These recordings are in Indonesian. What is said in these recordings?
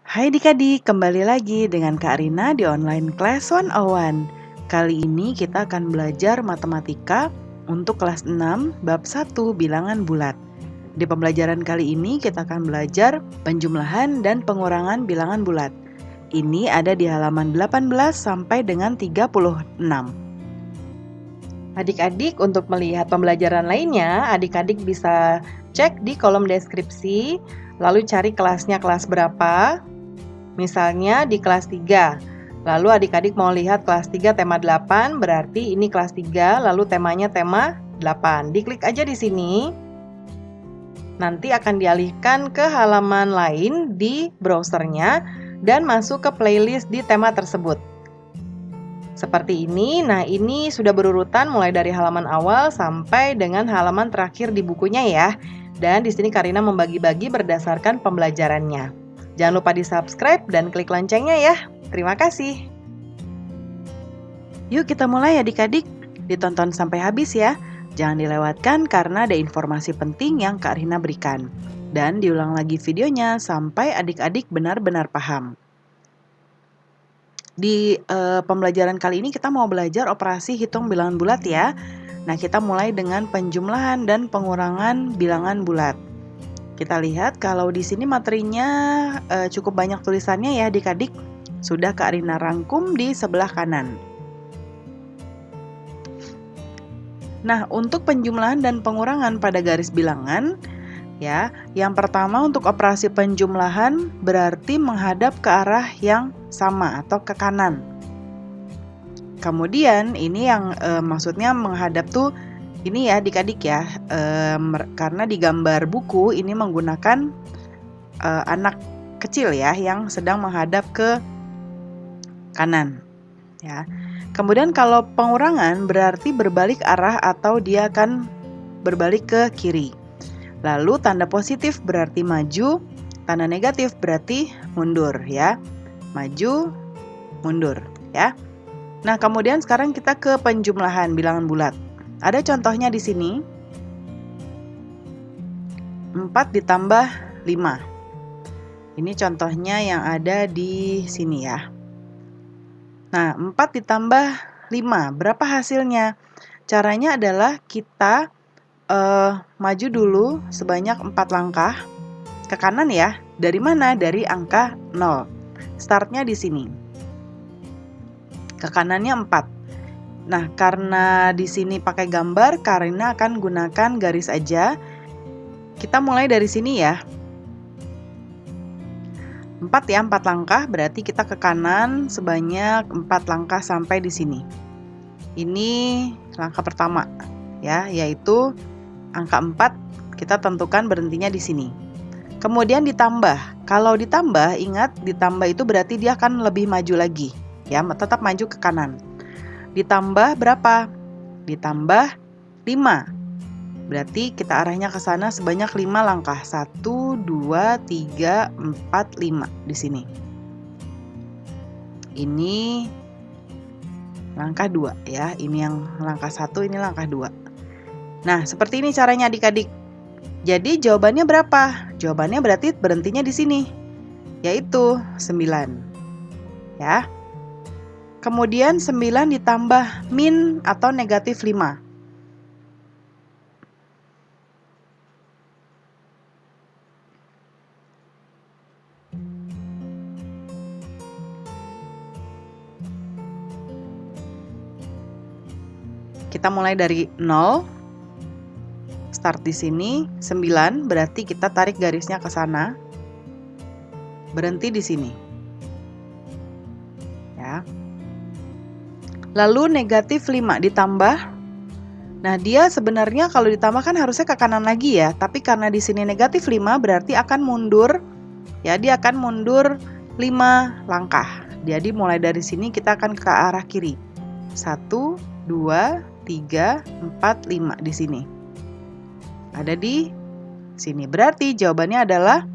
Hai adik-adik, kembali lagi dengan Kak Rina di online class 101. Kali ini kita akan belajar matematika untuk kelas 6 bab 1 bilangan bulat. Di pembelajaran kali ini kita akan belajar penjumlahan dan pengurangan bilangan bulat. Ini ada di halaman 18 sampai dengan 36. Adik-adik, untuk melihat pembelajaran lainnya, adik-adik bisa cek di kolom deskripsi, lalu cari kelasnya kelas berapa. Misalnya di kelas 3. Lalu adik-adik mau lihat kelas 3 tema 8, berarti ini kelas 3, lalu temanya tema 8. Diklik aja di sini. Nanti akan dialihkan ke halaman lain di browsernya dan masuk ke playlist di tema tersebut. Seperti ini. Nah, ini sudah berurutan mulai dari halaman awal sampai dengan halaman terakhir di bukunya ya. Dan di sini Karina membagi-bagi berdasarkan pembelajarannya. Jangan lupa di-subscribe dan klik loncengnya ya. Terima kasih. Yuk kita mulai adik-adik. Ditonton sampai habis ya. Jangan dilewatkan karena ada informasi penting yang Kak Rina berikan. Dan diulang lagi videonya sampai adik-adik benar-benar paham. Di pembelajaran kali ini kita mau belajar operasi hitung bilangan bulat ya. Nah, kita mulai dengan penjumlahan dan pengurangan bilangan bulat. Kita lihat kalau di sini materinya cukup banyak tulisannya ya adik-adik. Sudah Kak Rina rangkum di sebelah kanan. Nah, untuk penjumlahan dan pengurangan pada garis bilangan, ya, yang pertama untuk operasi penjumlahan berarti menghadap ke arah yang sama atau ke kanan. Kemudian ini yang maksudnya menghadap tuh ini ya adik-adik ya, karena di gambar buku ini menggunakan anak kecil ya yang sedang menghadap ke kanan ya. Kemudian kalau pengurangan berarti berbalik arah atau dia akan berbalik ke kiri. Lalu tanda positif berarti maju, tanda negatif berarti mundur ya. Maju, mundur ya. Nah, kemudian sekarang kita ke penjumlahan bilangan bulat. Ada contohnya di sini. 4 ditambah 5. Ini contohnya yang ada di sini ya. Nah, 4 ditambah 5, berapa hasilnya? Caranya adalah kita maju dulu sebanyak 4 langkah ke kanan ya. Dari mana? Dari angka 0. Startnya di sini. Ke kanannya 4. Nah, karena di sini pakai gambar, Karina akan gunakan garis aja. Kita mulai dari sini ya. 4 ya, 4 langkah berarti kita ke kanan sebanyak 4 langkah sampai di sini. Ini langkah pertama ya, yaitu angka 4 kita tentukan berhentinya di sini. Kemudian ditambah. Kalau ditambah, ingat ditambah itu berarti dia akan lebih maju lagi ya, tetap maju ke kanan. Ditambah berapa? Ditambah 5. Berarti kita arahnya ke sana sebanyak 5 langkah. 1, 2, 3, 4, 5 di sini. Ini langkah 2 ya. Ini yang langkah 1, ini langkah 2. Nah, seperti ini caranya adik-adik. Jadi jawabannya berapa? Jawabannya berarti berhentinya di sini. Yaitu 9. Ya. Kemudian 9 ditambah min atau negatif 5. Kita mulai dari 0. Start di sini 9, berarti kita tarik garisnya ke sana. Berhenti di sini. Ya. Lalu negatif 5 ditambah. Nah, dia sebenarnya kalau ditambah kan harusnya ke kanan lagi ya, tapi karena di sini negatif 5 berarti akan mundur. Ya, dia akan mundur 5 langkah. Jadi mulai dari sini kita akan ke arah kiri. 1, 2, 3, 4, 5 di sini. Ada di sini. Berarti jawabannya adalah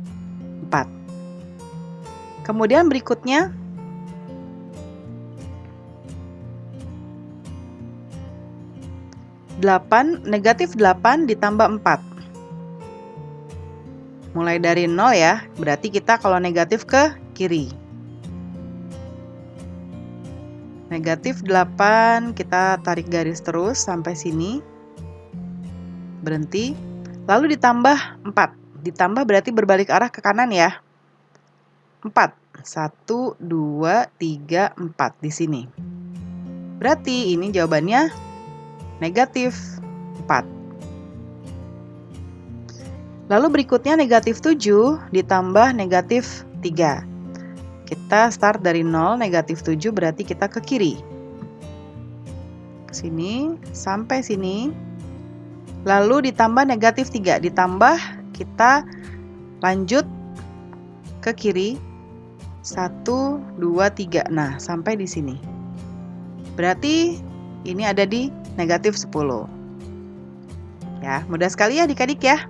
4. Kemudian berikutnya 8, negatif 8 ditambah 4. Mulai dari 0 ya, berarti kita kalau negatif ke kiri. Negatif 8, kita tarik garis terus sampai sini. Berhenti. Lalu ditambah 4. Ditambah berarti berbalik arah ke kanan ya. 4. 1, 2, 3, 4 di sini. Berarti ini jawabannya negatif 4. Lalu berikutnya negatif 7 ditambah negatif 3. Kita start dari 0, negatif 7 berarti kita ke kiri. Ke sini, sampai sini. Lalu ditambah negatif 3. Ditambah, kita lanjut ke kiri. 1, 2, 3. Nah, sampai di sini. Berarti ini ada di negatif 10. Ya, mudah sekali ya adik-adik ya.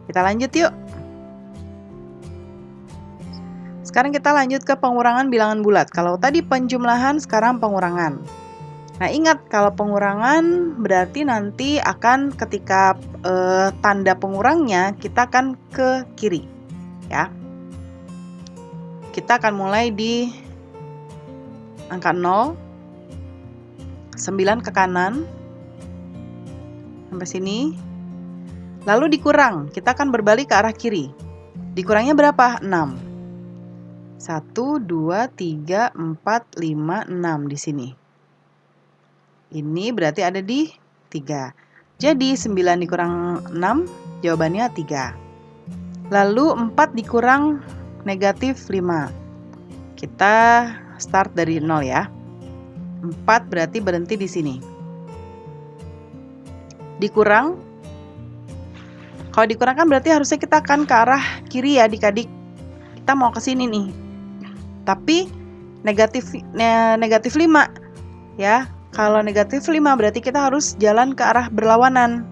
Kita lanjut yuk. Sekarang kita lanjut ke pengurangan bilangan bulat. Kalau tadi penjumlahan, sekarang pengurangan. Nah, ingat kalau pengurangan berarti nanti akan ketika tanda pengurangnya kita akan ke kiri. Ya. Kita akan mulai di angka 0, 9 ke kanan, sampai sini. Lalu dikurang, kita akan berbalik ke arah kiri. Dikurangnya berapa? 6. 1, 2, 3, 4, 5, 6 di sini. Ini berarti ada di 3. Jadi 9 dikurang 6, jawabannya 3. Lalu 4 dikurang negatif 5. Kita start dari 0 ya. 4 berarti berhenti di sini. Dikurang. Kalau dikurangkan berarti harusnya kita akan ke arah kiri ya adik-adik. Kita mau ke sini nih. Tapi negatif 5 ya. Kalau negatif 5 berarti kita harus jalan ke arah berlawanan.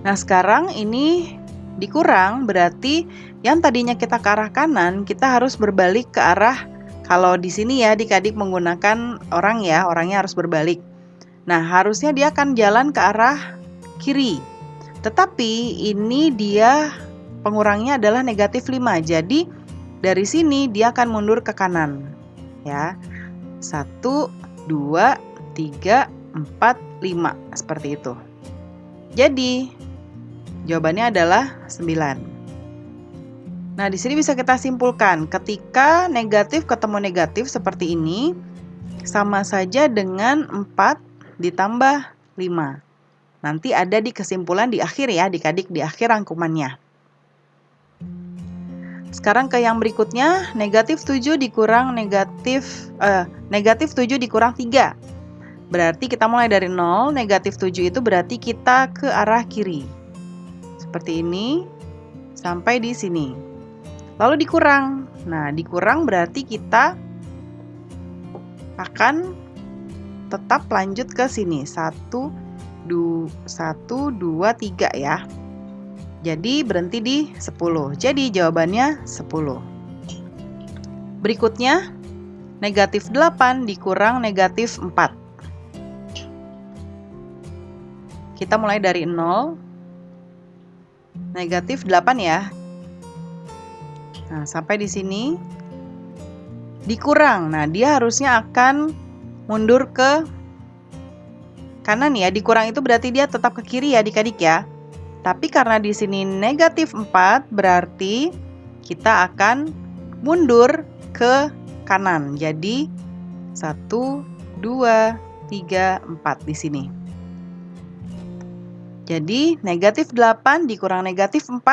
Nah, sekarang ini dikurang berarti yang tadinya kita ke arah kanan, kita harus berbalik ke arah, kalau di sini ya adik-adik menggunakan orang ya, orangnya harus berbalik. Nah, harusnya dia akan jalan ke arah kiri. Tetapi ini dia pengurangnya adalah negatif 5. Jadi dari sini dia akan mundur ke kanan. Ya. 1, 2, 3, 4, 5. Seperti itu. Jadi jawabannya adalah 9. Nah, di sini bisa kita simpulkan ketika negatif ketemu negatif seperti ini sama saja dengan 4 ditambah 5. Nanti ada di kesimpulan di akhir ya adik-adik, di akhir rangkumannya. Sekarang ke yang berikutnya, negatif 7 dikurang negatif 7 dikurang 3. Berarti kita mulai dari 0, negatif 7 itu berarti kita ke arah kiri. Seperti ini, sampai di sini. Lalu dikurang. Nah, dikurang berarti kita akan tetap lanjut ke sini. 1, 2, 3 ya. Jadi berhenti di 10. Jadi jawabannya 10. Berikutnya, negatif 8 dikurang negatif 4. Kita mulai dari 0. Negatif 8 ya. Nah, sampai di sini. Dikurang. Nah, dia harusnya akan mundur ke kanan ya. Dikurang itu berarti dia tetap ke kiri ya adik-adik ya. Tapi karena di sini negatif 4 berarti kita akan mundur ke kanan. Jadi 1, 2, 3, 4 di sini. Jadi negatif 8 dikurang negatif 4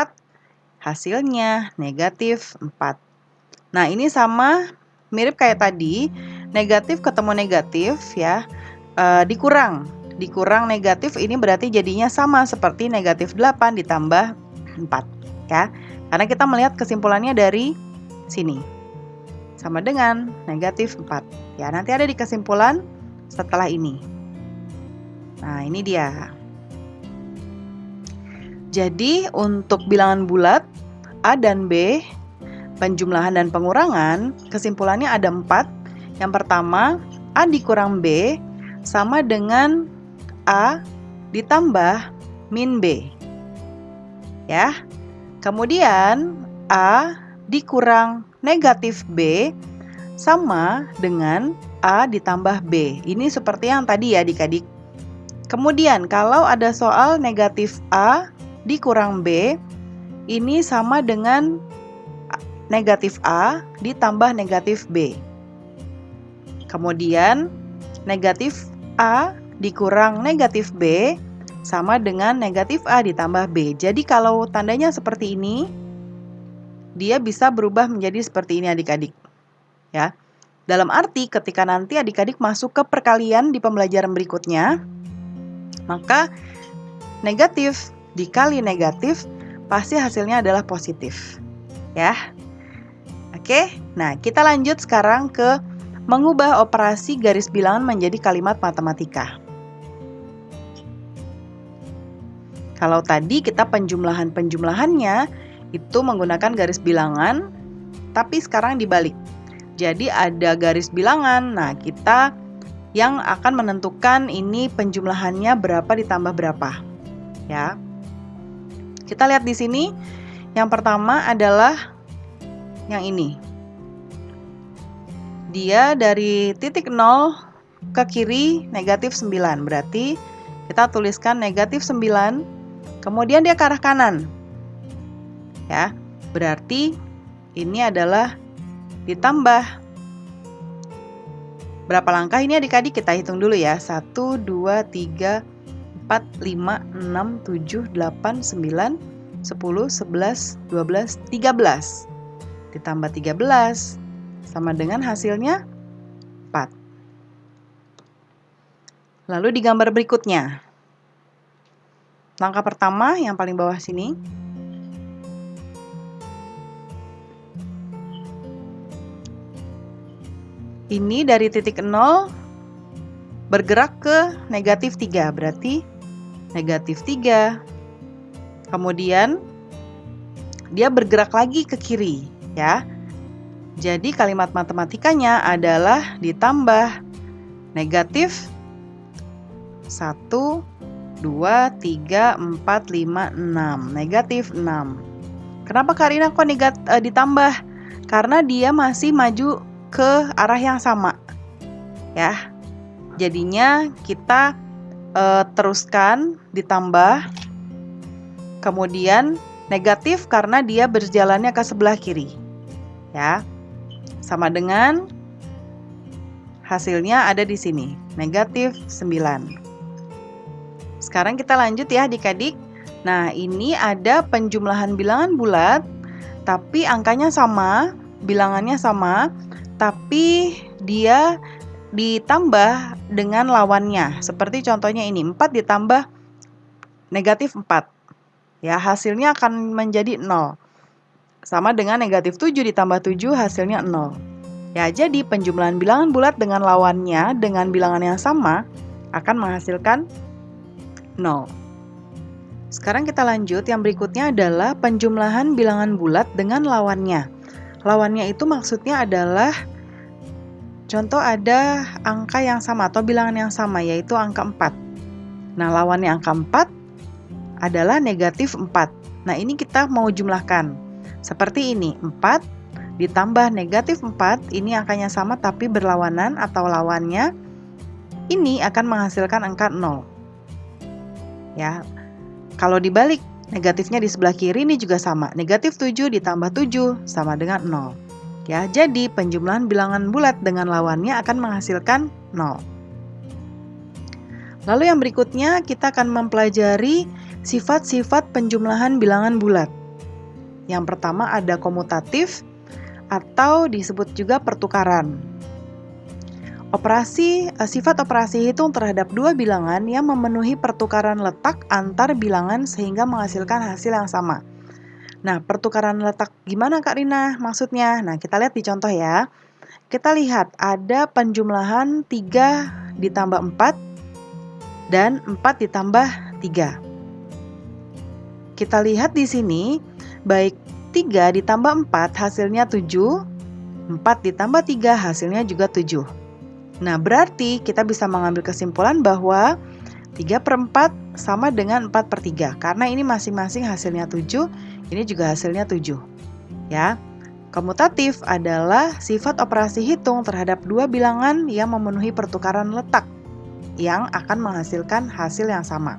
hasilnya negatif 4. Nah, ini sama mirip kayak tadi, negatif ketemu negatif ya, dikurang negatif ini berarti jadinya sama seperti negatif 8 ditambah 4 ya. Karena kita melihat kesimpulannya dari sini. Sama dengan negatif 4. Ya, nanti ada di kesimpulan setelah ini. Nah, ini dia. Jadi, untuk bilangan bulat A dan B, penjumlahan dan pengurangan, kesimpulannya ada 4. Yang pertama, A dikurang B sama dengan A ditambah min B. Ya. Kemudian A dikurang negatif B sama dengan A ditambah B. Ini seperti yang tadi ya adik-adik. Kemudian kalau ada soal negatif A dikurang B, ini sama dengan negatif A ditambah negatif B. Kemudian negatif A dikurang negatif B sama dengan negatif A ditambah B. Jadi kalau tandanya seperti ini, dia bisa berubah menjadi seperti ini adik-adik. Ya. Dalam arti ketika nanti adik-adik masuk ke perkalian di pembelajaran berikutnya, maka negatif dikali negatif pasti hasilnya adalah positif. Ya. Oke, nah kita lanjut sekarang ke mengubah operasi garis bilangan menjadi kalimat matematika. Kalau tadi kita penjumlahannya itu menggunakan garis bilangan, tapi sekarang dibalik. Jadi ada garis bilangan, nah kita yang akan menentukan ini penjumlahannya berapa ditambah berapa. Ya. Kita lihat di sini, yang pertama adalah yang ini. Dia dari titik 0 ke kiri negatif 9. Berarti kita tuliskan negatif 9. Kemudian dia ke arah kanan. Ya, berarti ini adalah ditambah. Berapa langkah ini adik-adik? Kita hitung dulu ya. 1, 2, 3, 4, 5, 6, 7, 8, 9, 10, 11, 12, 13. Ditambah 13 sama dengan hasilnya 4. Lalu di gambar berikutnya, langkah pertama yang paling bawah sini, ini dari titik 0 bergerak ke negatif 3, berarti negatif 3. Kemudian dia bergerak lagi ke kiri. Ya, jadi kalimat matematikanya adalah ditambah negatif 1, 2, 3, 4, 5, 6. Negatif 6. Kenapa Karina kok ditambah? Karena dia masih maju ke arah yang sama. Ya, jadinya kita teruskan ditambah. Kemudian negatif karena dia berjalannya ke sebelah kiri. Ya, sama dengan hasilnya ada di sini, negatif 9. Sekarang kita lanjut ya adik-adik. Nah, ini ada penjumlahan bilangan bulat, tapi angkanya sama, bilangannya sama, tapi dia ditambah dengan lawannya. Seperti contohnya ini, 4 ditambah negatif 4. Ya, hasilnya akan menjadi 0. Sama dengan negatif 7 ditambah 7 hasilnya 0. Ya, jadi penjumlahan bilangan bulat dengan lawannya dengan bilangan yang sama akan menghasilkan 0. Sekarang kita lanjut, yang berikutnya adalah penjumlahan bilangan bulat dengan lawannya. Lawannya itu maksudnya adalah contoh ada angka yang sama atau bilangan yang sama, yaitu angka 4. Nah, lawannya angka 4 adalah negatif 4. Nah, ini kita mau jumlahkan. Seperti ini, 4 ditambah negatif 4, ini angkanya sama tapi berlawanan atau lawannya, ini akan menghasilkan angka 0. Ya, kalau dibalik, negatifnya di sebelah kiri ini juga sama, negatif 7 ditambah 7 sama dengan 0. Ya, jadi penjumlahan bilangan bulat dengan lawannya akan menghasilkan 0. Lalu yang berikutnya kita akan mempelajari sifat-sifat penjumlahan bilangan bulat. Yang pertama ada komutatif atau disebut juga pertukaran. Sifat operasi hitung terhadap dua bilangan yang memenuhi pertukaran letak antar bilangan sehingga menghasilkan hasil yang sama. Nah, pertukaran letak gimana Kak Rina maksudnya? Nah, kita lihat di contoh ya. Kita lihat ada penjumlahan 3 ditambah 4 dan 4 ditambah 3. Kita lihat di sini, baik 3 ditambah 4 hasilnya 7, 4 ditambah 3 hasilnya juga 7. Nah, berarti kita bisa mengambil kesimpulan bahwa 3/4 sama dengan 4/3. Karena ini masing-masing hasilnya 7, Ini juga hasilnya 7. Ya. Komutatif adalah sifat operasi hitung terhadap dua bilangan yang memenuhi pertukaran letak yang akan menghasilkan hasil yang sama.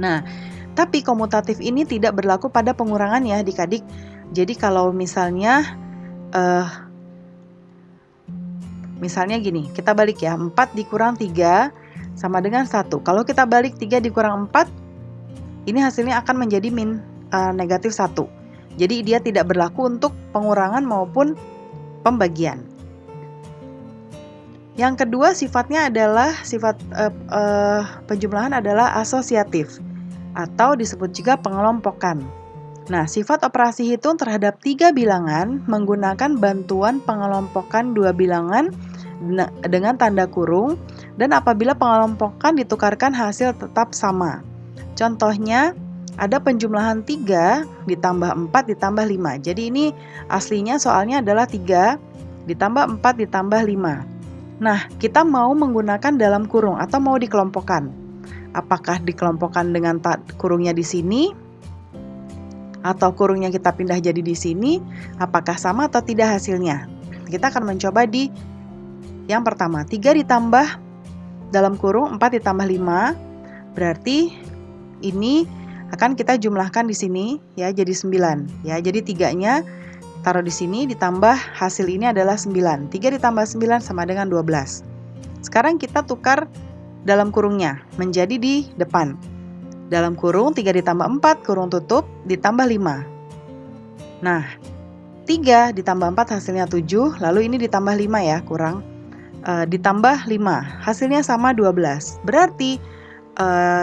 Nah, tapi komutatif ini tidak berlaku pada pengurangan ya adik-adik. Jadi kalau misalnya gini, kita balik ya, 4 dikurang 3 sama dengan 1. Kalau kita balik 3 dikurang 4, ini hasilnya akan menjadi negatif 1. Jadi dia tidak berlaku untuk pengurangan maupun pembagian. Yang kedua sifatnya adalah penjumlahan adalah asosiatif atau disebut juga pengelompokan. Nah, sifat operasi hitung terhadap 3 bilangan menggunakan bantuan pengelompokan 2 bilangan dengan tanda kurung, dan apabila pengelompokan ditukarkan hasil tetap sama. Contohnya ada penjumlahan 3 ditambah 4 ditambah 5. Jadi ini aslinya soalnya adalah 3 ditambah 4 ditambah 5. Nah, kita mau menggunakan dalam kurung atau mau dikelompokkan. Apakah dikelompokkan dengan kurungnya di sini? Atau kurungnya kita pindah jadi di sini? Apakah sama atau tidak hasilnya? Kita akan mencoba di yang pertama. 3 ditambah dalam kurung 4 ditambah 5. Berarti ini akan kita jumlahkan di sini ya jadi 9 ya. Jadi 3-nya taruh di sini ditambah hasil ini adalah 9. 3 ditambah 9 sama dengan 12. Sekarang kita tukar dalam kurungnya menjadi di depan. Dalam kurung 3 ditambah 4 kurung tutup ditambah 5. Nah, 3 ditambah 4 hasilnya 7, lalu ini ditambah 5 ya, kurang ditambah 5. Hasilnya sama 12. Berarti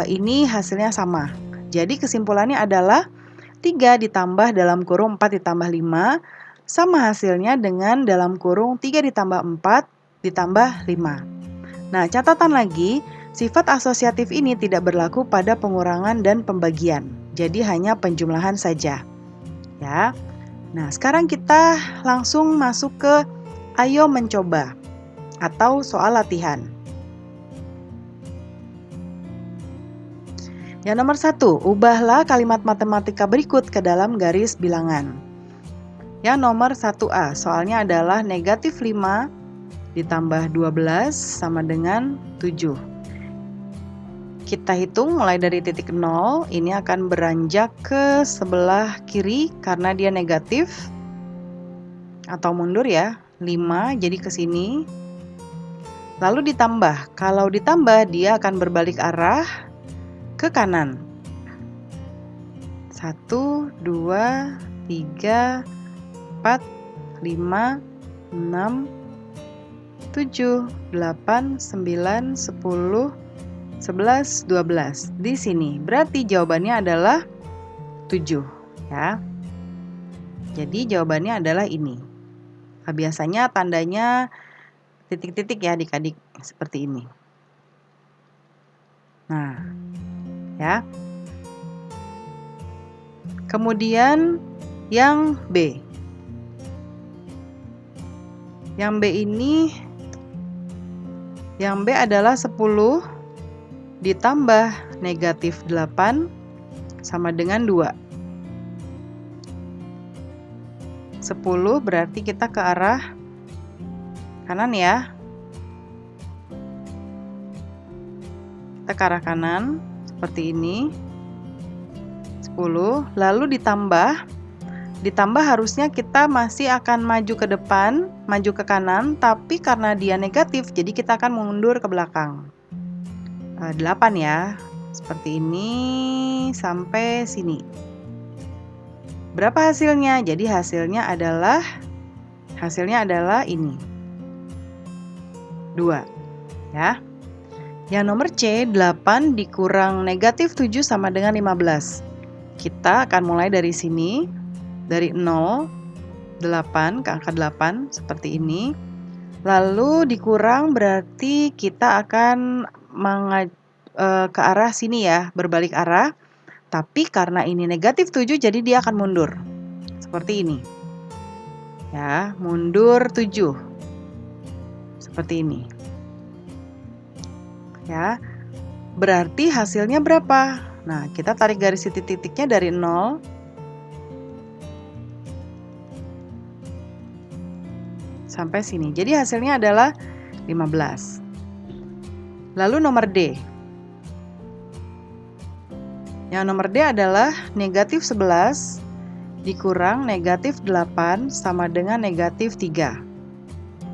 ini hasilnya sama. Jadi kesimpulannya adalah 3 ditambah dalam kurung 4 ditambah 5 sama hasilnya dengan dalam kurung 3 ditambah 4 ditambah 5. Nah, catatan lagi, sifat asosiatif ini tidak berlaku pada pengurangan dan pembagian. Jadi hanya penjumlahan saja. Ya. Nah, sekarang kita langsung masuk ke ayo mencoba atau soal latihan. Yang nomor 1, ubahlah kalimat matematika berikut ke dalam garis bilangan. Yang nomor 1A, soalnya adalah negatif 5 ditambah 12 sama dengan 7. Kita hitung mulai dari titik 0, ini akan beranjak ke sebelah kiri karena dia negatif. Atau mundur ya, 5 jadi ke sini. Lalu ditambah, kalau ditambah dia akan berbalik arah ke kanan. 1, 2, 3, 4, 5, 6, 7, 8, 9, 10, 11, 12. Di sini berarti jawabannya adalah 7 ya. Jadi jawabannya adalah ini. Nah, biasanya tandanya titik-titik ya adik-adik seperti ini. Nah, ya. Kemudian yang B. Yang B ini, yang B adalah 10 ditambah negatif 8 sama dengan 2. 10 berarti kita ke arah kanan ya. Kita ke arah kanan seperti ini. 10, lalu ditambah harusnya kita masih akan maju ke depan, maju ke kanan, tapi karena dia negatif jadi kita akan mundur ke belakang. 8 ya, seperti ini sampai sini. Berapa hasilnya? Jadi hasilnya adalah ini 2 ya. Yang nomor C, 8 dikurang negatif 7 sama dengan 15. Kita akan mulai dari sini, dari 0, 8 ke angka 8 seperti ini. Lalu dikurang berarti kita akan ke arah sini ya, berbalik arah. Tapi karena ini negatif 7 jadi dia akan mundur. Seperti ini. Ya, mundur 7. Seperti ini. Ya. Berarti hasilnya berapa? Nah, kita tarik garis titik-titiknya dari 0 sampai sini. Jadi hasilnya adalah 15. Lalu nomor D. Yang nomor D adalah negatif 11 dikurang negatif 8 sama dengan negatif 3.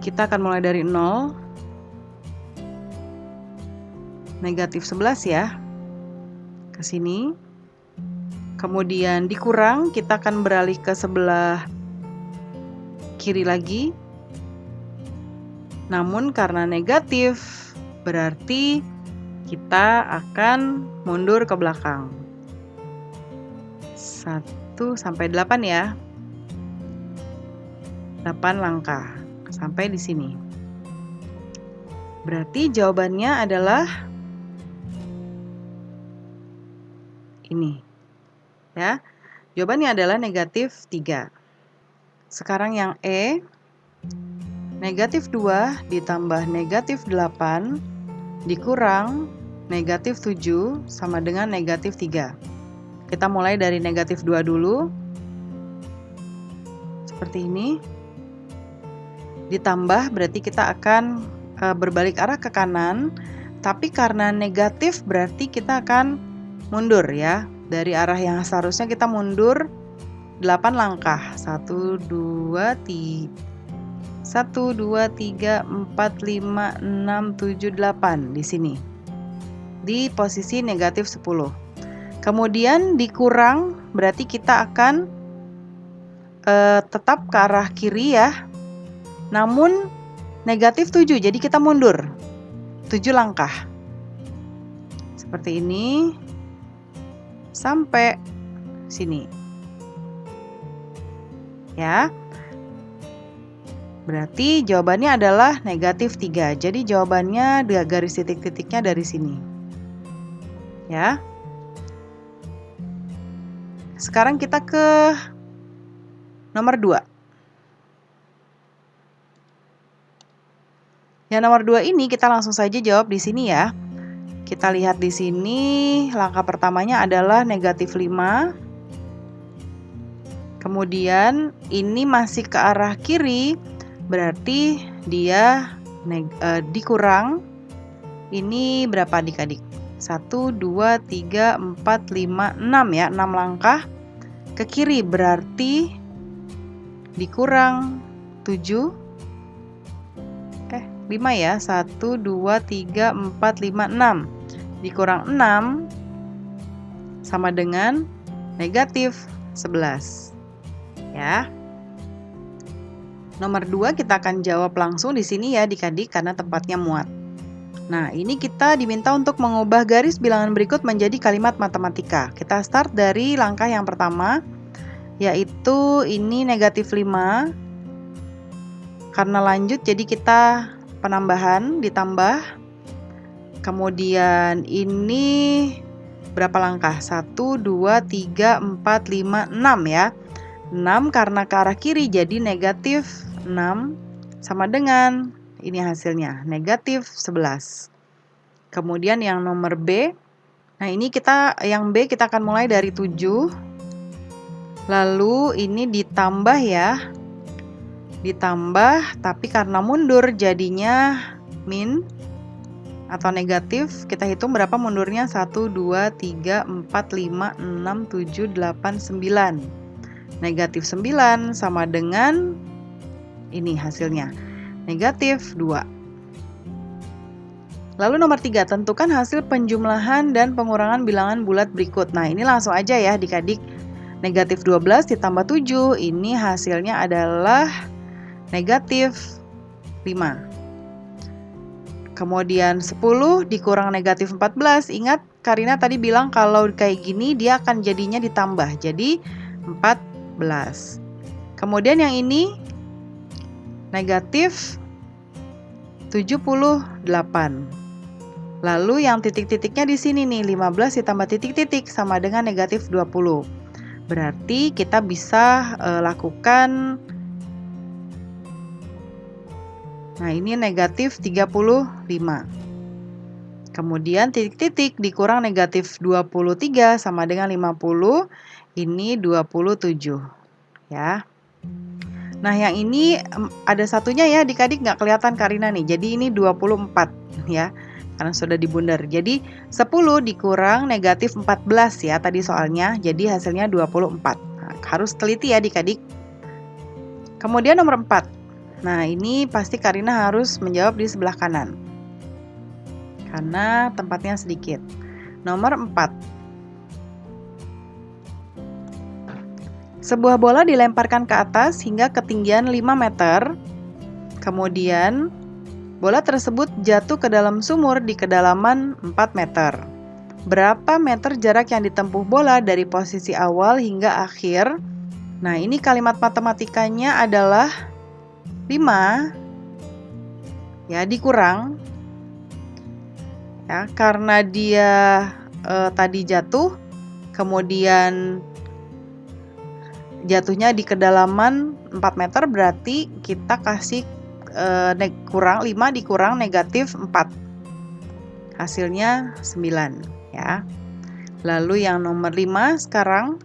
Kita akan mulai dari 0. Negatif 11 ya. Ke sini. Kemudian dikurang, kita akan beralih ke sebelah kiri lagi. Namun karena negatif, berarti kita akan mundur ke belakang. 1 sampai 8 ya. 8 langkah sampai di sini. Berarti jawabannya adalah ini. Ya. Jawabannya adalah negatif 3. Sekarang yang E, negatif 2 ditambah negatif 8 dikurang negatif 7 sama dengan negatif 3. Kita mulai dari negatif 2 dulu. Seperti ini. Ditambah berarti kita akan berbalik arah ke kanan. Tapi karena negatif berarti kita akan mundur ya. Dari arah yang seharusnya kita mundur 8 langkah. 1, 2, 3, 1, 2, 3, 4, 5, 6, 7, 8 di sini. Di posisi negatif 10. Kemudian dikurang berarti kita akan tetap ke arah kiri ya. Namun negatif 7, jadi kita mundur 7 langkah. Seperti ini. Sampai sini. Ya. Berarti jawabannya adalah negatif 3. Jadi jawabannya garis titik-titiknya dari sini. Ya. Sekarang kita ke nomor 2. Yang nomor 2 ini kita langsung saja jawab di sini ya. Kita lihat di sini, langkah pertamanya adalah negatif 5. Kemudian ini masih ke arah kiri, berarti dia dikurang. Ini berapa adik-adik? 1, 2, 3, 4, 5, 6 ya, 6 langkah ke kiri, berarti dikurang 7. 5 ya, 1, 2, 3, 4, 5, 6 dikurang 6 sama dengan negatif 11 ya. Nomor 2 kita akan jawab langsung di sini ya adik-adik karena tempatnya muat. Nah, ini kita diminta untuk mengubah garis bilangan berikut menjadi kalimat matematika. Kita start dari langkah yang pertama, yaitu ini negatif 5. Karena lanjut jadi kita penambahan ditambah. Kemudian ini berapa langkah? 1, 2, 3, 4, 5, 6 ya. 6 karena ke arah kiri jadi negatif 6 sama dengan ini hasilnya negatif 11. Kemudian yang nomor B. Nah, ini yang B kita akan mulai dari 7. Lalu ini ditambah ya. Ditambah tapi karena mundur jadinya min atau negatif. Kita hitung berapa mundurnya? 1, 2, 3, 4, 5, 6, 7, 8, 9. Negatif 9 sama dengan ini hasilnya negatif 2. Lalu nomor 3, tentukan hasil penjumlahan dan pengurangan bilangan bulat berikut. Nah, ini langsung aja ya adik-adik. Negatif 12 ditambah 7, ini hasilnya adalah negatif 5. Kemudian 10 dikurang negatif 14. Ingat Karina tadi bilang kalau kayak gini dia akan jadinya ditambah. Jadi 14. Kemudian yang ini negatif 78. Lalu yang titik-titiknya di sini nih 15 ditambah titik-titik sama dengan negatif 20. Berarti kita bisa lakukan. Nah, ini negatif 35. Kemudian titik-titik dikurang negatif 23 sama dengan 50. Ini 27. Ya. Nah, yang ini ada satunya ya adik-adik nggak kelihatan Karina nih. Jadi ini 24 ya. Karena sudah dibundar. Jadi 10 dikurang negatif 14 ya tadi soalnya. Jadi hasilnya 24. Nah, harus teliti ya adik-adik. Kemudian nomor 4. Nah, ini pasti Karina harus menjawab di sebelah kanan. Karena tempatnya sedikit. Nomor 4. Sebuah bola dilemparkan ke atas hingga ketinggian 5 meter. Kemudian, bola tersebut jatuh ke dalam sumur di kedalaman 4 meter. Berapa meter jarak yang ditempuh bola dari posisi awal hingga akhir? Nah, ini kalimat matematikanya adalah 5 ya dikurang ya karena dia tadi jatuh, kemudian jatuhnya di kedalaman 4 meter, berarti kita kasih kurang 5 dikurang negatif 4. Hasilnya 9 ya. Lalu yang nomor 5 sekarang.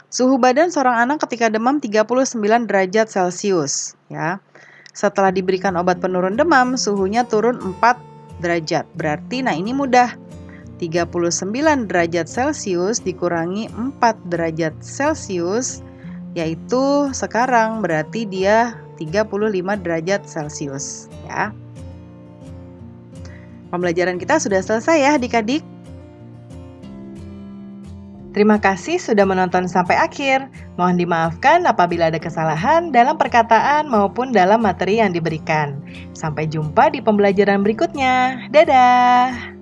Suhu badan seorang anak ketika demam 39 derajat Celcius ya. Setelah diberikan obat penurun demam, suhunya turun 4 derajat. Berarti nah ini mudah. 39 derajat Celcius dikurangi 4 derajat Celcius, yaitu sekarang berarti dia 35 derajat Celcius ya. Pembelajaran kita sudah selesai ya adik-adik. Terima kasih sudah menonton sampai akhir. Mohon dimaafkan apabila ada kesalahan dalam perkataan maupun dalam materi yang diberikan. Sampai jumpa di pembelajaran berikutnya. Dadah!